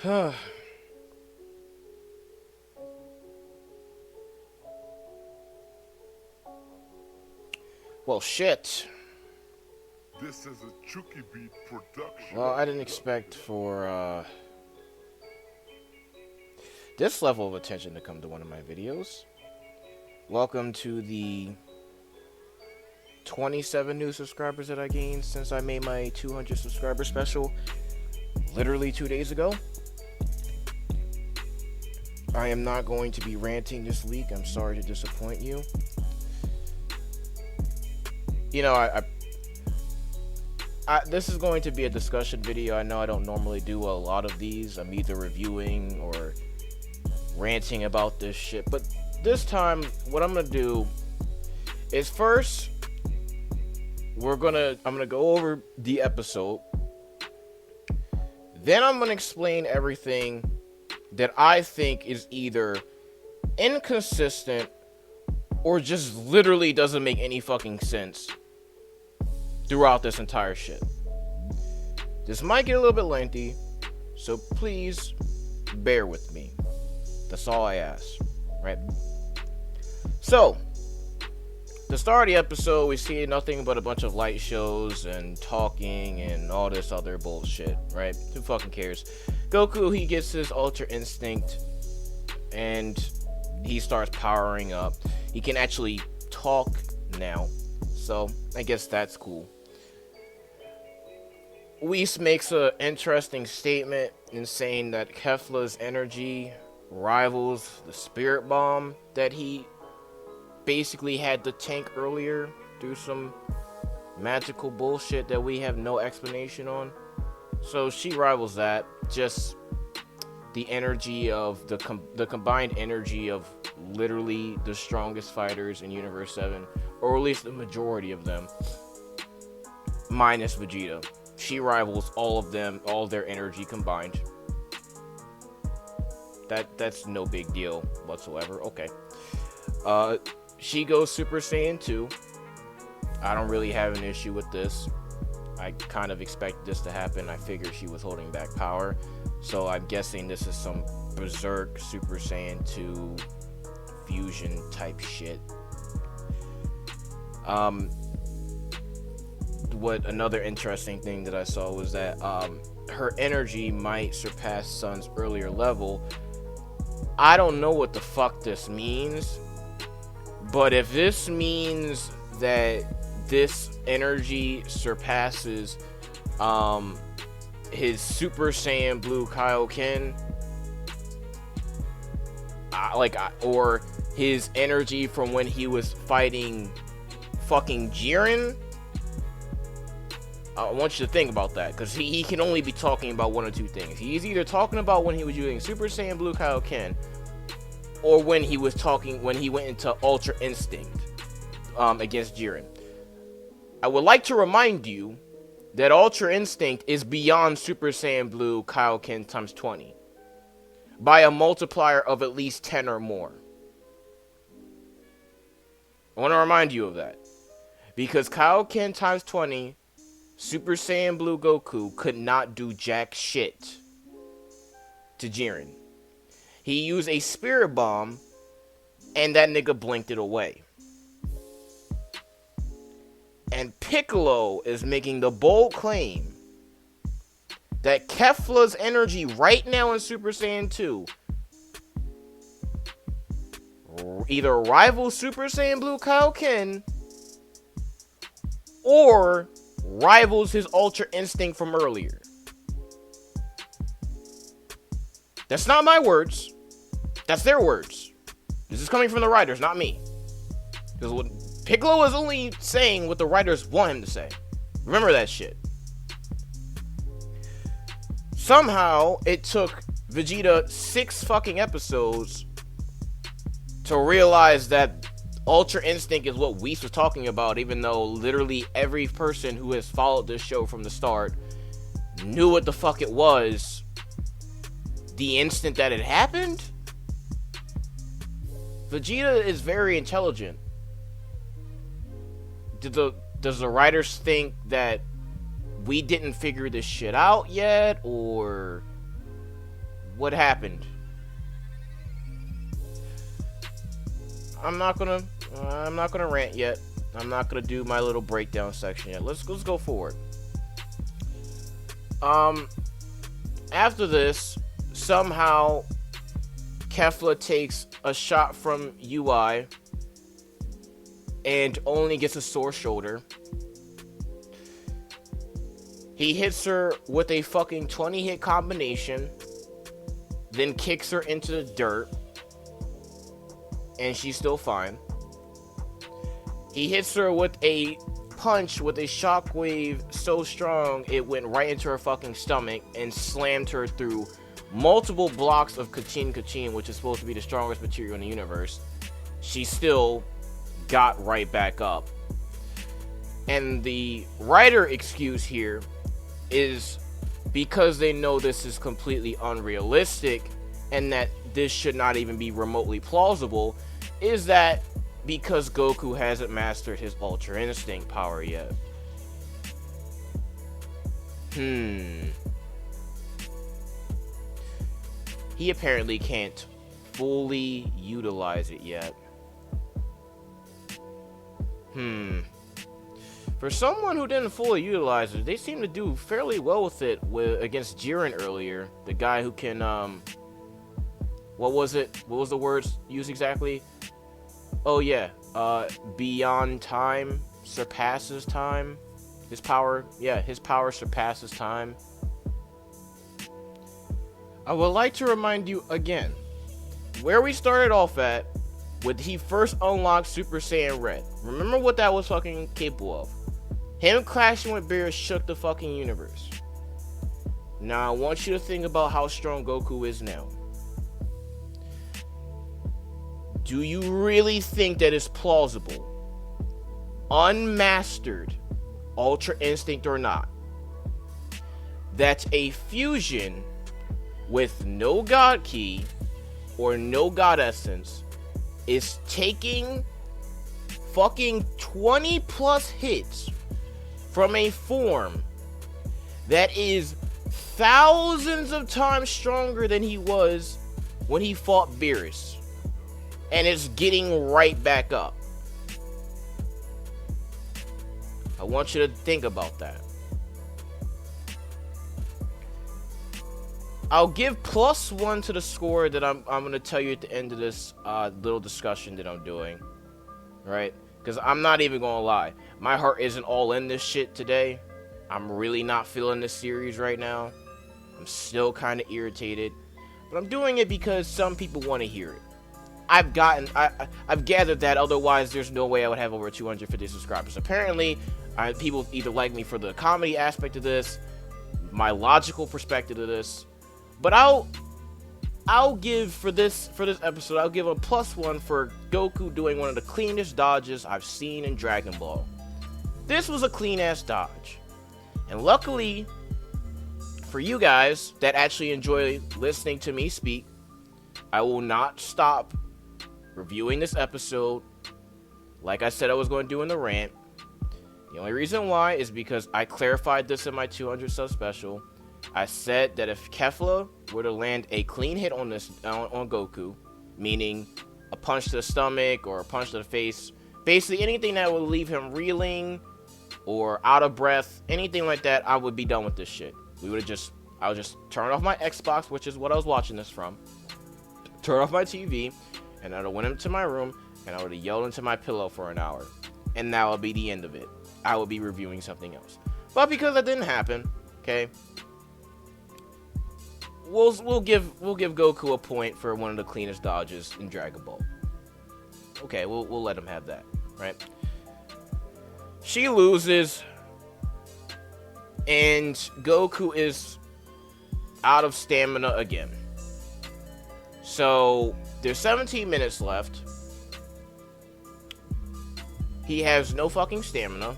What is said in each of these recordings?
Well, shit. This is a Chucky Beat production. Well, I didn't expect for this level of attention to come to one of my videos. Welcome to the 27 new subscribers that I gained since I made my 200 subscriber special literally 2 days ago. I am not going to be ranting this week. I'm sorry to disappoint you. You know, this is going to be a discussion video. I know I don't normally do a lot of these. I'm either reviewing or ranting about this shit. But this time, what I'm gonna do is first, I'm gonna go over the episode. Then I'm gonna explain everything that I think is either inconsistent or just literally doesn't make any fucking sense throughout this entire shit. This might get a little bit lengthy, so please bear with me. That's all I ask, right? So, the start of the episode, we see nothing but a bunch of light shows and talking and all this other bullshit, right? Who fucking cares? Goku, he gets his Ultra Instinct and he starts powering up. He can actually talk now, so I guess that's cool. Whis makes an interesting statement in saying that Kefla's energy rivals the spirit bomb that he basically had to tank earlier through some magical bullshit that we have no explanation on. So she rivals that. Just the energy of the combined energy of literally the strongest fighters in Universe 7, or at least the majority of them, minus Vegeta. She rivals all of them, all their energy combined. That's no big deal whatsoever. Okay. She goes Super Saiyan 2. I don't really have an issue with this. I kind of expected this to happen. I figured she was holding back power. So I'm guessing this is some Berserk Super Saiyan 2 fusion type shit. What another interesting thing that I saw was that her energy might surpass Sun's earlier level. I don't know what the fuck this means, but if this means that this energy surpasses his Super Saiyan Blue Kaioken, or his energy from when he was fighting fucking Jiren, I want you to think about that, because he can only be talking about one or two things. He's either talking about when he was using Super Saiyan Blue Kaioken, or when he went into Ultra Instinct against Jiren. I would like to remind you that Ultra Instinct is beyond Super Saiyan Blue Kaioken times 20 by a multiplier of at least 10 or more. I want to remind you of that, because Kaioken times 20, Super Saiyan Blue Goku could not do jack shit to Jiren. He used a spirit bomb, and that nigga blinked it away. And Piccolo is making the bold claim that Kefla's energy right now in Super Saiyan 2 either rivals Super Saiyan Blue Kaioken or rivals his Ultra Instinct from earlier. That's not my words. That's their words. This is coming from the writers, not me. Because what Piccolo is only saying what the writers want him to say. Remember that shit. Somehow, it took Vegeta 6 fucking episodes to realize that Ultra Instinct is what Whis was talking about, even though literally every person who has followed this show from the start knew what the fuck it was the instant that it happened. Vegeta is very intelligent. Does the writers think that we didn't figure this shit out yet, or What happened? I'm not gonna rant yet. I'm not gonna do my little breakdown section yet. Let's go forward. After this, somehow Kefla takes a shot from UI and only gets a sore shoulder. He hits her with a fucking 20 hit combination, then kicks her into the dirt, and she's still fine. He hits her with a punch with a shockwave so strong it went right into her fucking stomach and slammed her through multiple blocks of kachin, which is supposed to be the strongest material in the universe. She still got right back up. And the writer excuse here is because they know this is completely unrealistic and that this should not even be remotely plausible, is that because Goku hasn't mastered his Ultra Instinct power yet. He apparently can't fully utilize it yet. For someone who didn't fully utilize it, they seem to do fairly well with it against Jiren earlier. The guy who can, what was it? What was the words used exactly? Oh yeah, beyond time, surpasses time. His power surpasses time. I would like to remind you again, where we started off at, when he first unlocked Super Saiyan Red. Remember what that was fucking capable of. Him clashing with Beerus shook the fucking universe. Now I want you to think about how strong Goku is now. Do you really think that it's plausible, unmastered, Ultra Instinct or not, that a fusion with no God Key or no God Essence is taking fucking 20 plus hits from a form that is thousands of times stronger than he was when he fought Beerus, and it's getting right back up? I want you to think about that. I'll give +1 to the score that I'm going to tell you at the end of this little discussion that I'm doing. Right? Because I'm not even going to lie. My heart isn't all in this shit today. I'm really not feeling this series right now. I'm still kind of irritated. But I'm doing it because some people want to hear it. I've gathered that, otherwise there's no way I would have over 250 subscribers. Apparently, people either like me for the comedy aspect of this, my logical perspective of this. But I'll give for this episode, I'll give a +1 for Goku doing one of the cleanest dodges I've seen in Dragon Ball. This was a clean ass dodge. And luckily for you guys that actually enjoy listening to me speak, I will not stop reviewing this episode like I said I was going to do in the rant. The only reason why is because I clarified this in my 200 sub special. I said that if Kefla were to land a clean hit on Goku, meaning a punch to the stomach or a punch to the face, basically anything that would leave him reeling or out of breath, anything like that, I would be done with this shit. I would just turn off my Xbox, which is what I was watching this from, turn off my TV, and I would have went into my room and I would have yelled into my pillow for an hour, and that would be the end of it. I would be reviewing something else. But because that didn't happen, okay, we'll give Goku a point for one of the cleanest dodges in Dragon Ball. Okay, we'll let him have that, right? She loses, and Goku is out of stamina again. So there's 17 minutes left. He has no fucking stamina,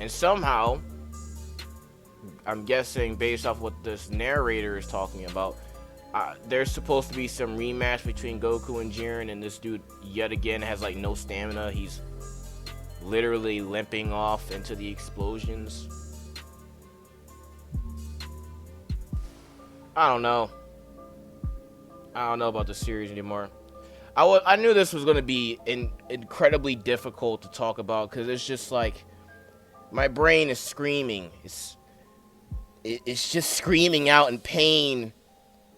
and somehow, I'm guessing based off what this narrator is talking about, there's supposed to be some rematch between Goku and Jiren, and this dude yet again has like no stamina. He's literally limping off into the explosions. I don't know. I don't know about the series anymore. I knew this was going to be incredibly difficult to talk about because it's just like my brain is screaming. It's just screaming out in pain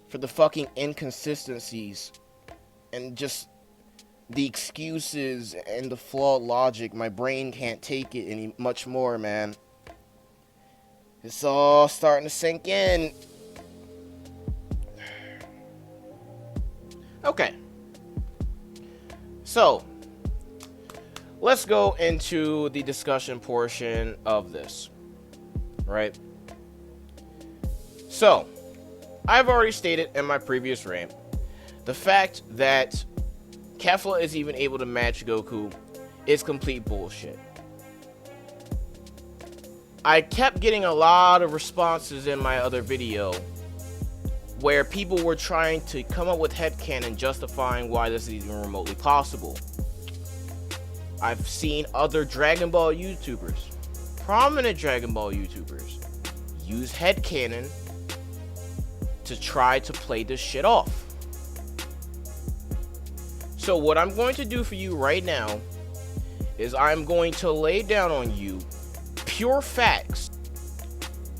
for the fucking inconsistencies and just the excuses and the flawed logic. My brain can't take it any much more, man. It's all starting to sink in. Okay. So, let's go into the discussion portion of this. Right? So, I've already stated in my previous rant the fact that Kefla is even able to match Goku is complete bullshit. I kept getting a lot of responses in my other video where people were trying to come up with headcanon justifying why this is even remotely possible. I've seen other Dragon Ball YouTubers, prominent Dragon Ball YouTubers, use headcanon to try to play this shit off. So what I'm going to do for you right now is I'm going to lay down on you pure facts,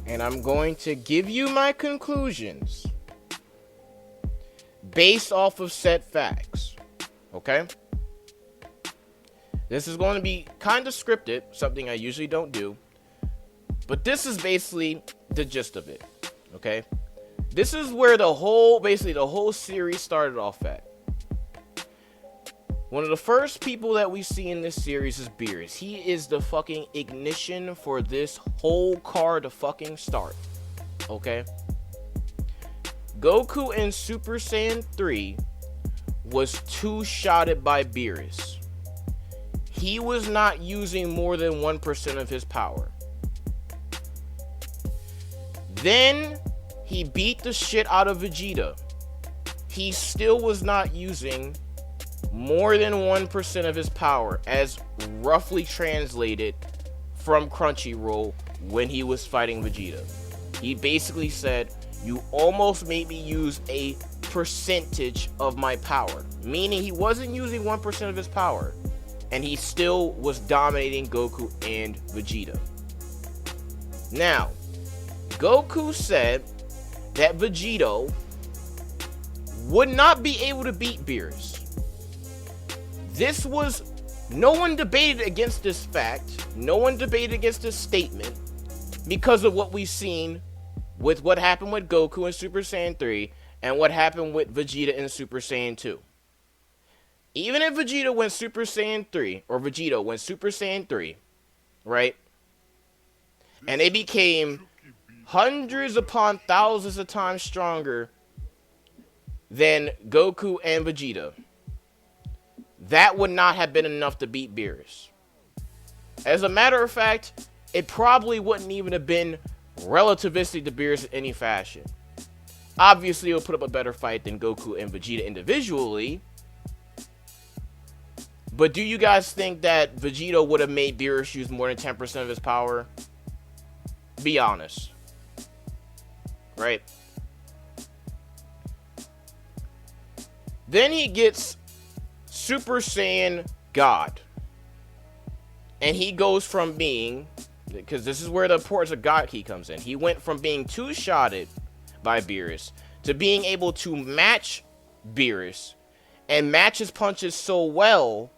and I'm going to give you my conclusions based off of said facts. Okay? This is going to be kind of scripted, something I usually don't do, but this is basically the gist of it. Okay? This is where the whole series started off at. One of the first people that we see in this series is Beerus. He is the fucking ignition for this whole car to fucking start. Okay? Goku in Super Saiyan 3 was two-shotted by Beerus. He was not using more than 1% of his power. Then he beat the shit out of Vegeta. He still was not using more than 1% of his power, as roughly translated from Crunchyroll when he was fighting Vegeta. He basically said, "You almost made me use a percentage of my power," meaning he wasn't using 1% of his power, and he still was dominating Goku and Vegeta. Now, Goku said that Vegeta would not be able to beat Beerus. No one debated against this fact. No one debated against this statement because of what we've seen with what happened with Goku in Super Saiyan 3 and what happened with Vegeta in Super Saiyan 2. Even if Vegeta went Super Saiyan 3, or Vegeta went Super Saiyan 3, right? And they became hundreds upon thousands of times stronger than Goku and Vegeta. That would not have been enough to beat Beerus. As a matter of fact, it probably wouldn't even have been relativistic to Beerus in any fashion. Obviously, it would put up a better fight than Goku and Vegeta individually. But do you guys think that Vegeta would have made Beerus use more than 10% of his power? Be honest. Right? Then he gets Super Saiyan God. And he goes from being, because this is where the importance of God Key comes in. He went from being two-shotted by Beerus to being able to match Beerus and match his punches so well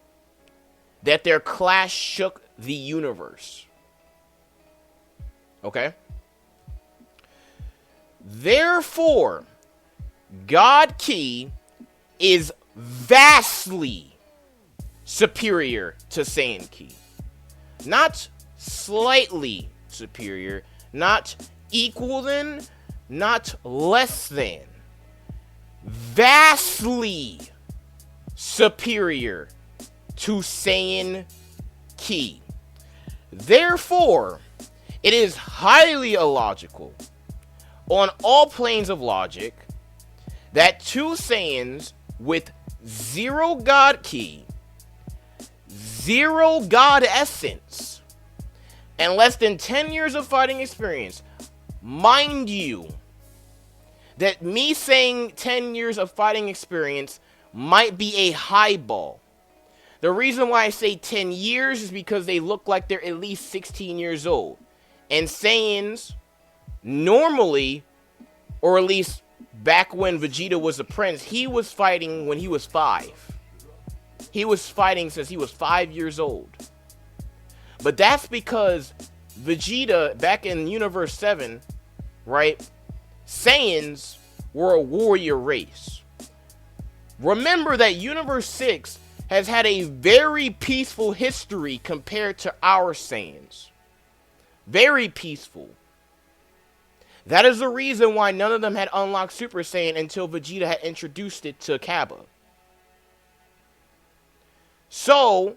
that their clash shook the universe. Okay? Therefore, God Key is vastly superior to Saiyan Ki. Not slightly superior, not equal than, not less than. Vastly superior to Saiyan Ki. Therefore, it is highly illogical on all planes of logic that two Saiyans with zero God Ki, zero God Essence, and less than 10 years of fighting experience, mind you, that me saying 10 years of fighting experience might be a high ball. The reason why I say 10 years is because they look like they're at least 16 years old. And Saiyans normally, or at least back when Vegeta was a prince, he was fighting when he was 5. He was fighting since he was 5 years old. But that's because Vegeta, back in Universe 7, right? Saiyans were a warrior race. Remember that Universe 6 has had a very peaceful history compared to our Saiyans. Very peaceful. That is the reason why none of them had unlocked Super Saiyan until Vegeta had introduced it to Kappa. So,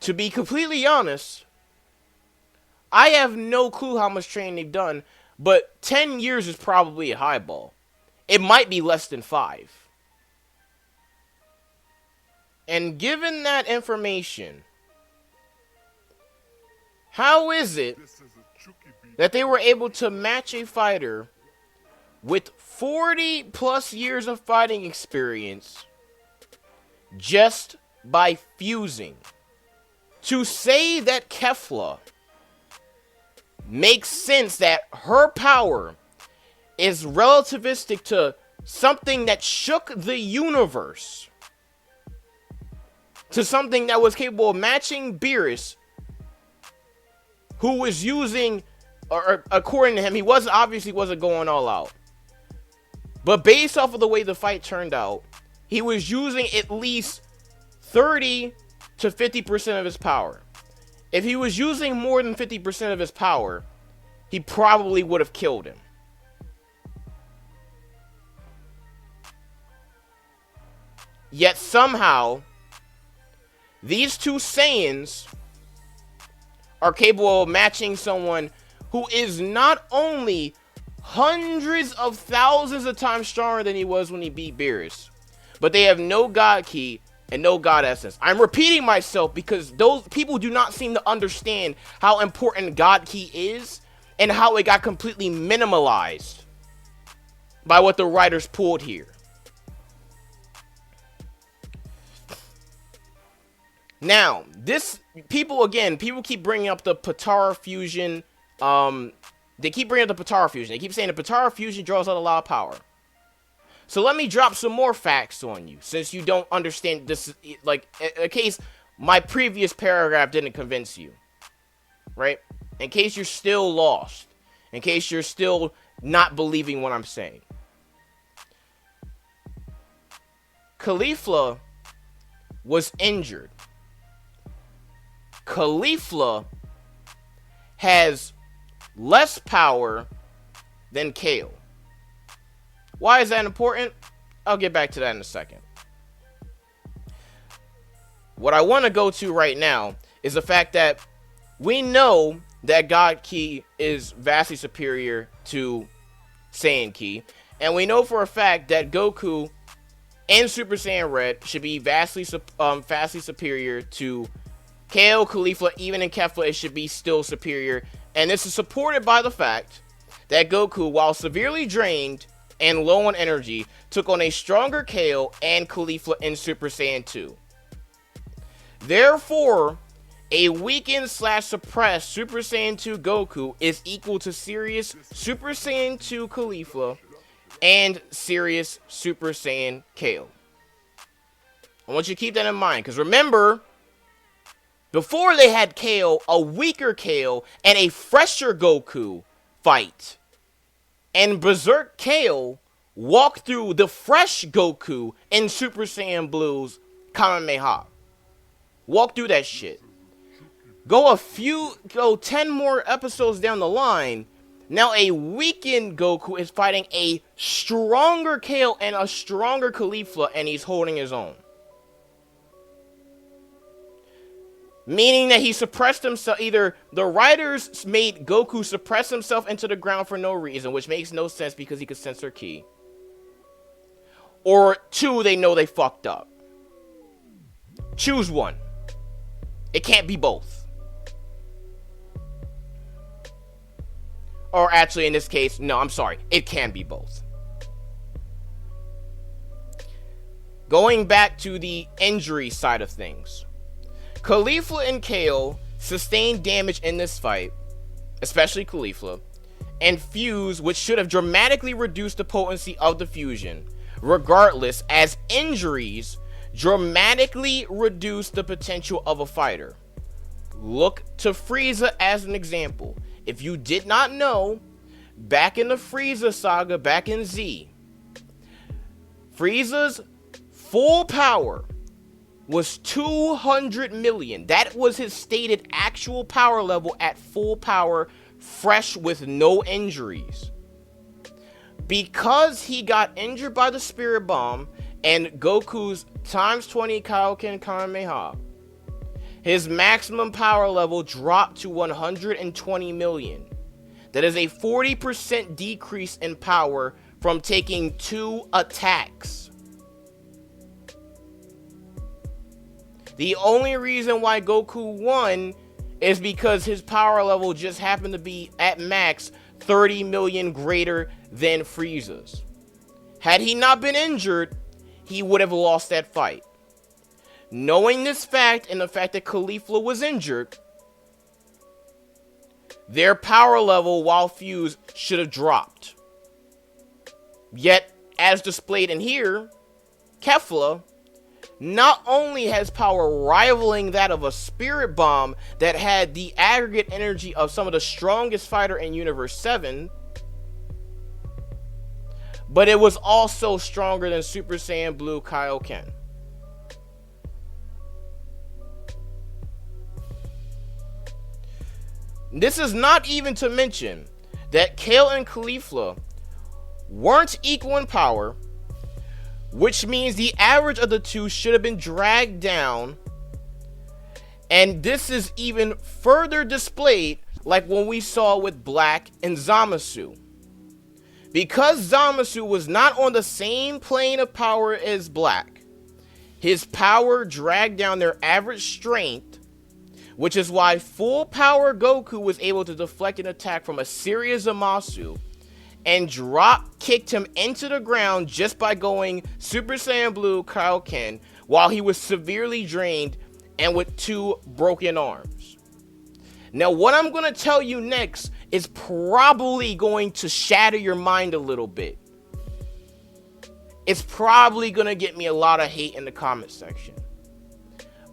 to be completely honest, I have no clue how much training they've done, but 10 years is probably a high ball. It might be less than 5. And given that information, how is it that they were able to match a fighter with 40 plus years of fighting experience just by fusing? To say that Kefla makes sense, that her power is relativistic to something that shook the universe, to something that was capable of matching Beerus, who was using, or according to him, he obviously wasn't going all out. But based off of the way the fight turned out, he was using at least 30 to 50% of his power. If he was using more than 50% of his power, he probably would have killed him. Yet somehow, these two Saiyans are capable of matching someone who is not only hundreds of thousands of times stronger than he was when he beat Beerus, but they have no God Ki and no God Essence. I'm repeating myself because those people do not seem to understand how important God Ki is and how it got completely minimalized by what the writers pulled here. Now, people keep bringing up the Patara fusion. They keep bringing up the Patara fusion. They keep saying the Patara fusion draws out a lot of power. So let me drop some more facts on you, since you don't understand this, like, in case my previous paragraph didn't convince you, right? In case you're still lost, in case you're still not believing what I'm saying. Kefla was injured. Kefla has less power than Kale. Why is that important? I'll get back to that in a second. What I want to go to right now is the fact that we know that God Ki is vastly superior to Saiyan Ki, and we know for a fact that Goku and Super Saiyan Red should be vastly superior to Kale, Kefla. Even in Kefla, it should be still superior. And this is supported by the fact that Goku, while severely drained and low on energy, took on a stronger Kale and Kefla in Super Saiyan 2. Therefore, a weakened / suppressed Super Saiyan 2 Goku is equal to serious Super Saiyan 2 Kefla and serious Super Saiyan Kale. I want you to keep that in mind, because remember, before they had Kale, a weaker Kale and a fresher Goku fight. And Berserk Kale walked through the fresh Goku in Super Saiyan Blue's Kamehameha. Walk through that shit. Go 10 more episodes down the line. Now a weakened Goku is fighting a stronger Kale and a stronger Kefla, and he's holding his own. Meaning that he suppressed himself. Either the writers made Goku suppress himself into the ground for no reason, which makes no sense because he could sense her ki. Or 2, they know they fucked up. Choose one. It can't be both. Or actually, in this case, no, I'm sorry. It can be both. Going back to the injury side of things, Kefla and Kale sustained damage in this fight, especially Kefla, and Fuse, which should have dramatically reduced the potency of the fusion. Regardless, as injuries dramatically reduce the potential of a fighter. Look to Frieza as an example. If you did not know, back in the Frieza saga, back in Z, Frieza's full power was 200 million. That was his stated actual power level at full power, fresh with no injuries. Because he got injured by the Spirit Bomb and Goku's times 20 Kaioken Kamehameha, his maximum power level dropped to 120 million. That is a 40% decrease in power from taking 2 attacks. The only reason why Goku won is because his power level just happened to be at max 30 million greater than Frieza's. Had he not been injured, he would have lost that fight. Knowing this fact and the fact that Kefla was injured, their power level while fused should have dropped. Yet, as displayed in here, Kefla not only has power rivaling that of a Spirit Bomb that had the aggregate energy of some of the strongest fighter in Universe 7, but it was also stronger than Super Saiyan Blue Kaioken. This is not even to mention that Kale and Kefla weren't equal in power, which means the average of the two should have been dragged down. And this is even further displayed like when we saw with Black and Zamasu. Because Zamasu was not on the same plane of power as Black, his power dragged down their average strength, which is why full power Goku was able to deflect an attack from a serious Zamasu and drop kicked him into the ground just by going Super Saiyan Blue Kaioken while he was severely drained and with 2 broken arms. Now what I'm going to tell you next is probably going to shatter your mind a little bit. It's probably going to get me a lot of hate in the comment section.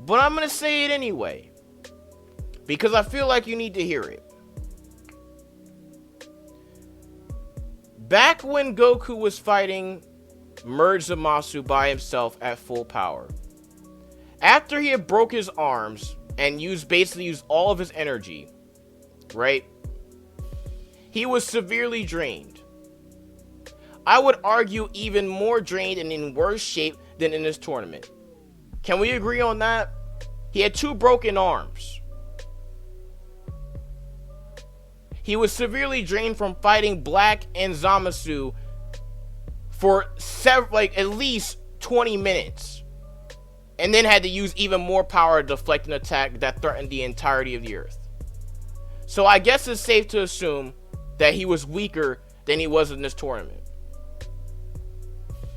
But I'm going to say it anyway, because I feel like you need to hear it. Back when Goku was fighting Merge Zamasu by himself at full power, after he had broke his arms and basically used all of his energy, right? He was severely drained. I would argue even more drained and in worse shape than in this tournament. Can we agree on that? He had 2 broken arms. He was severely drained from fighting Black and Zamasu for at least 20 minutes. And then had to use even more power to deflect an attack that threatened the entirety of the Earth. So I guess it's safe to assume that he was weaker than he was in this tournament.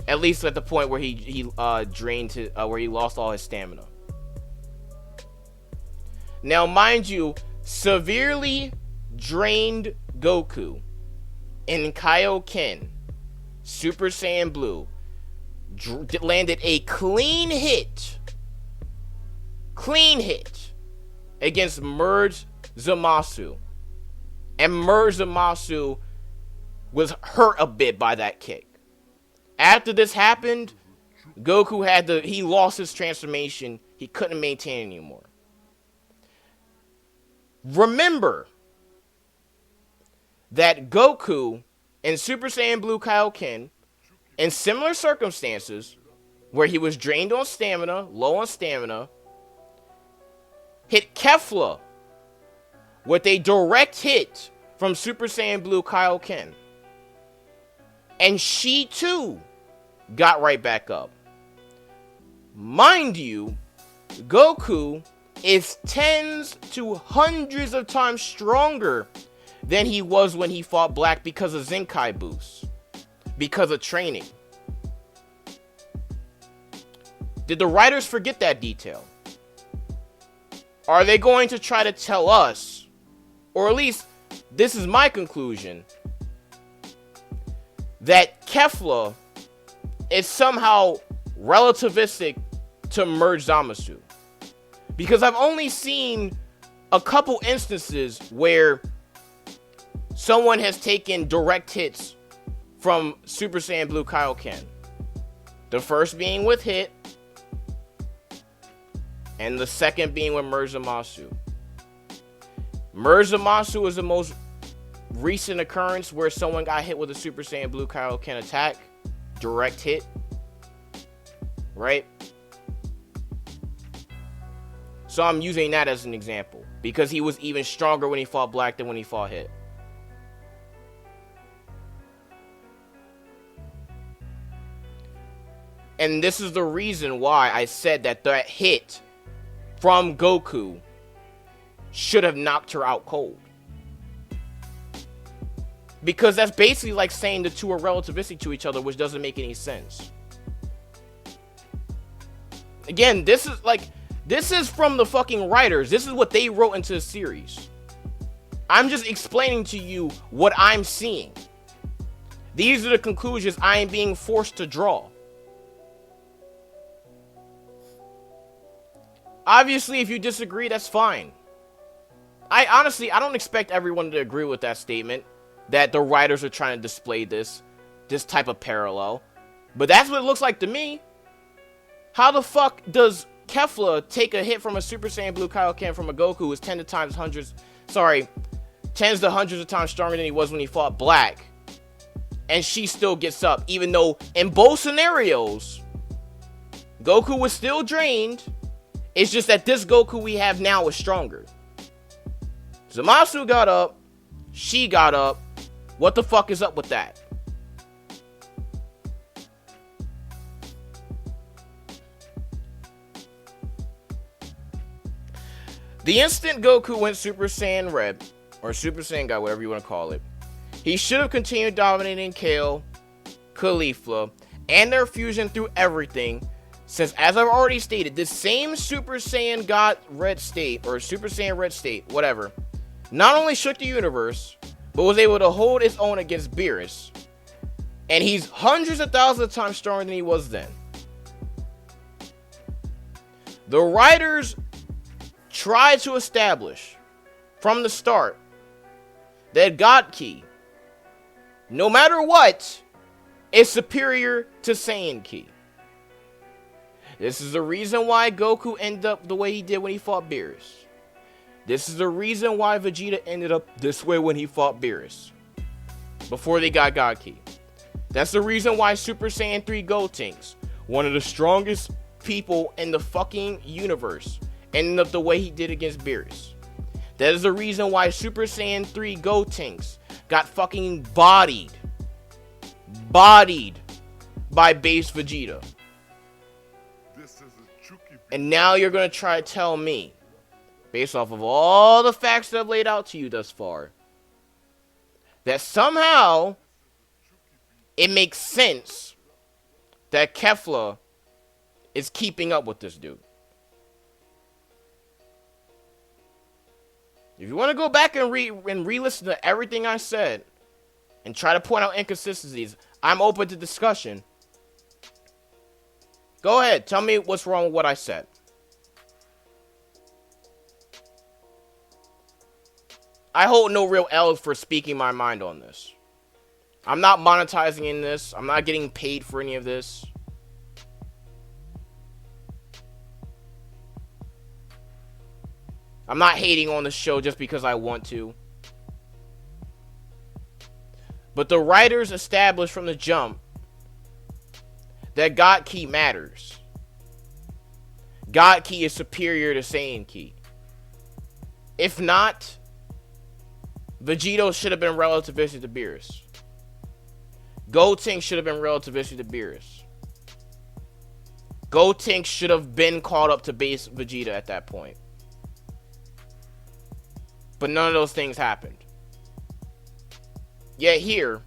At least at the point where he where he lost all his stamina. Now mind you, severely drained Goku in Kaioken Super Saiyan Blue landed a clean hit against Merge Zamasu, and Merge Zamasu was hurt a bit by that kick. After this happened, Goku he lost his transformation. He couldn't maintain anymore. Remember that Goku in Super Saiyan Blue Kaioken, in similar circumstances, where he was drained on stamina, low on stamina, hit Kefla with a direct hit from Super Saiyan Blue Kaioken. And she too got right back up. Mind you, Goku is tens to hundreds of times stronger than he was when he fought Black because of Zenkai boost, because of training. Did the writers forget that detail? Are they going to try to tell us, or at least this is my conclusion, that Kefla is somehow relativistic to merge Zamasu? Because I've only seen a couple instances where someone has taken direct hits from Super Saiyan Blue Kaioken. The first being with Hit, and the second being with Merge Zamasu. Merge Zamasu is the most recent occurrence where someone got hit with a Super Saiyan Blue Kaioken attack. Direct hit. Right? So I'm using that as an example. Because he was even stronger when he fought Black than when he fought Hit. And this is the reason why I said that that hit from Goku should have knocked her out cold. Because that's basically like saying the two are relativistic to each other, which doesn't make any sense. Again, this is from the fucking writers. This is what they wrote into the series. I'm just explaining to you what I'm seeing. These are the conclusions I am being forced to draw. Obviously, if you disagree, that's fine. I don't expect everyone to agree with that statement, that the writers are trying to display this type of parallel. But that's what it looks like to me. How the fuck does Kefla take a hit from a Super Saiyan Blue Kaioken from a Goku who is tens to hundreds of times stronger than he was when he fought Black, and she still gets up, even though in both scenarios, Goku was still drained. It's just that this Goku we have now is stronger. Zamasu got up. She got up. What the fuck is up with that? The instant Goku went Super Saiyan Red, or Super Saiyan God, whatever you want to call it, he should have continued dominating Kale, Kefla, and their fusion through everything. Since, as I've already stated, this same Super Saiyan God Red state, or Super Saiyan Red state, whatever, not only shook the universe, but was able to hold its own against Beerus. And he's hundreds of thousands of times stronger than he was then. The writers tried to establish, from the start, that God Ki, no matter what, is superior to Saiyan Ki. This is the reason why Goku ended up the way he did when he fought Beerus. This is the reason why Vegeta ended up this way when he fought Beerus. Before they got God Ki. That's the reason why Super Saiyan 3 Gotenks, one of the strongest people in the fucking universe, ended up the way he did against Beerus. That is the reason why Super Saiyan 3 Gotenks got fucking bodied by base Vegeta. And now you're going to try to tell me, based off of all the facts that I've laid out to you thus far, that somehow it makes sense that Kefla is keeping up with this dude. If you want to go back and re-listen to everything I said and try to point out inconsistencies, I'm open to discussion. Go ahead, tell me what's wrong with what I said. I hold no real L's for speaking my mind on this. I'm not monetizing in this. I'm not getting paid for any of this. I'm not hating on the show just because I want to. But the writers established from the jump that God Ki matters. God Ki is superior to Saiyan Ki. If not, Vegito should have been relativistic to Beerus. Gotenks should have been relativistic to Beerus. Gotenks should have been called up to base Vegeta at that point. But none of those things happened. Yet here,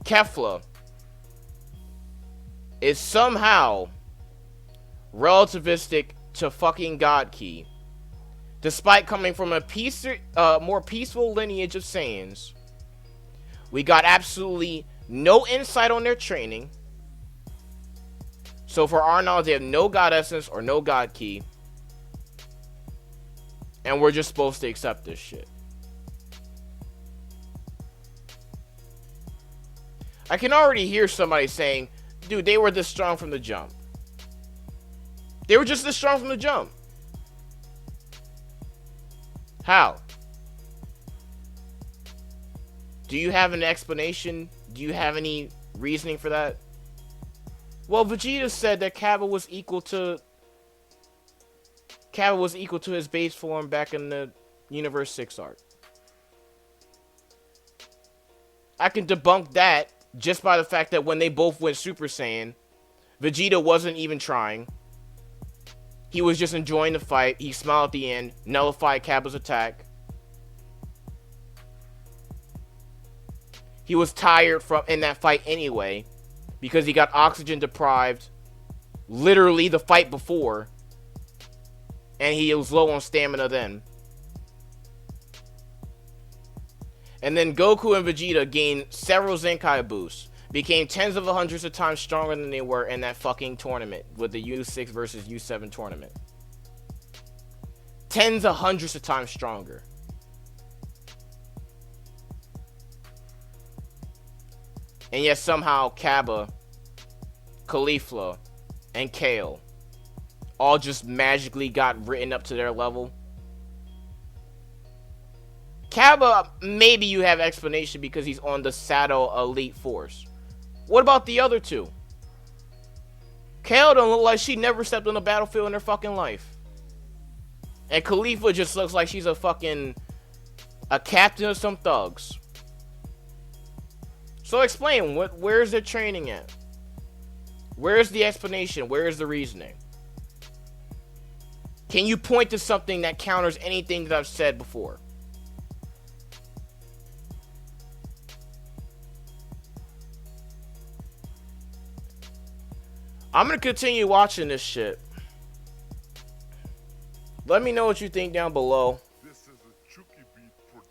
Kefla is somehow relativistic to fucking God Key. Despite coming from a more peaceful lineage of Saiyans, we got absolutely no insight on their training. So for our knowledge, they have no God Essence or no God Key. And we're just supposed to accept this shit. I can already hear somebody saying, dude, they were this strong from the jump. They were just this strong from the jump. How? Do you have an explanation? Do you have any reasoning for that? Well, Vegeta said that Kefla was equal to his base form back in the Universe 6 arc. I can debunk that just by the fact that when they both went Super Saiyan, Vegeta wasn't even trying. He was just enjoying the fight. He smiled at the end, nullified Kefla's attack. He was tired in that fight anyway, because he got oxygen deprived literally the fight before, and he was low on stamina then. And then Goku and Vegeta gained several Zenkai boosts, became tens of hundreds of times stronger than they were in that fucking tournament with the U6 versus U7 tournament. Tens of hundreds of times stronger. And yet somehow Kaba, Kefla, and Kale all just magically got written up to their level. Kaba, maybe you have explanation because he's on the Sato Elite Force. What about the other two? Kale don't look like she never stepped on the battlefield in her fucking life. And Kefla just looks like she's a captain of some thugs. So explain, where's their training at? Where's the explanation? Where's the reasoning? Can you point to something that counters anything that I've said before? I'm gonna continue watching this shit. Let me know what you think down below.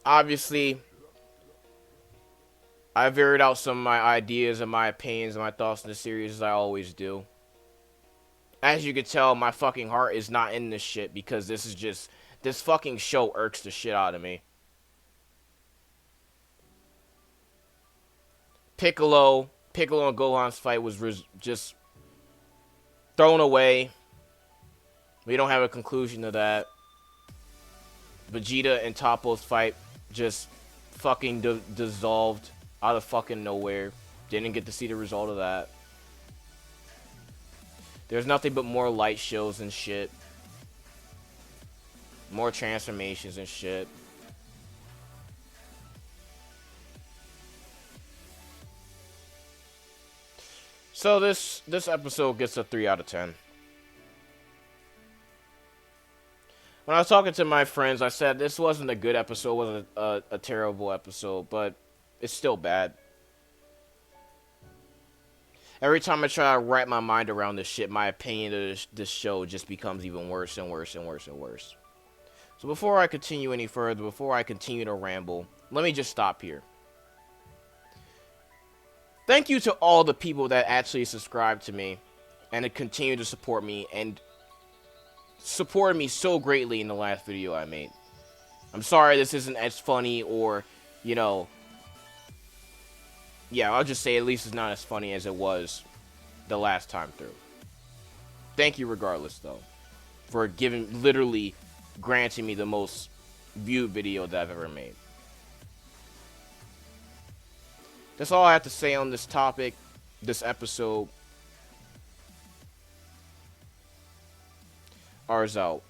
Obviously, I varied out some of my ideas and my opinions and my thoughts in the series as I always do. As you can tell, my fucking heart is not in this shit because this fucking show irks the shit out of me. Piccolo and Gohan's fight was just thrown away. We don't have a conclusion to that. Vegeta and Toppo's fight just fucking dissolved out of fucking nowhere. Didn't get to see the result of that. There's nothing but more light shows and shit. More transformations and shit. So this episode gets a 3 out of 10. When I was talking to my friends, I said this wasn't a good episode, wasn't a terrible episode, but it's still bad. Every time I try to wrap my mind around this shit, my opinion of this show just becomes even worse and worse and worse and worse. So before I continue any further, before I continue to ramble, let me just stop here. Thank you to all the people that actually subscribe to me and to continue to support me and supported me so greatly in the last video I made. I'm sorry this isn't as funny or, you know, yeah, I'll just say at least it's not as funny as it was the last time through. Thank you regardless, though, for literally granting me the most viewed video that I've ever made. That's all I have to say on this topic, this episode. Ours out.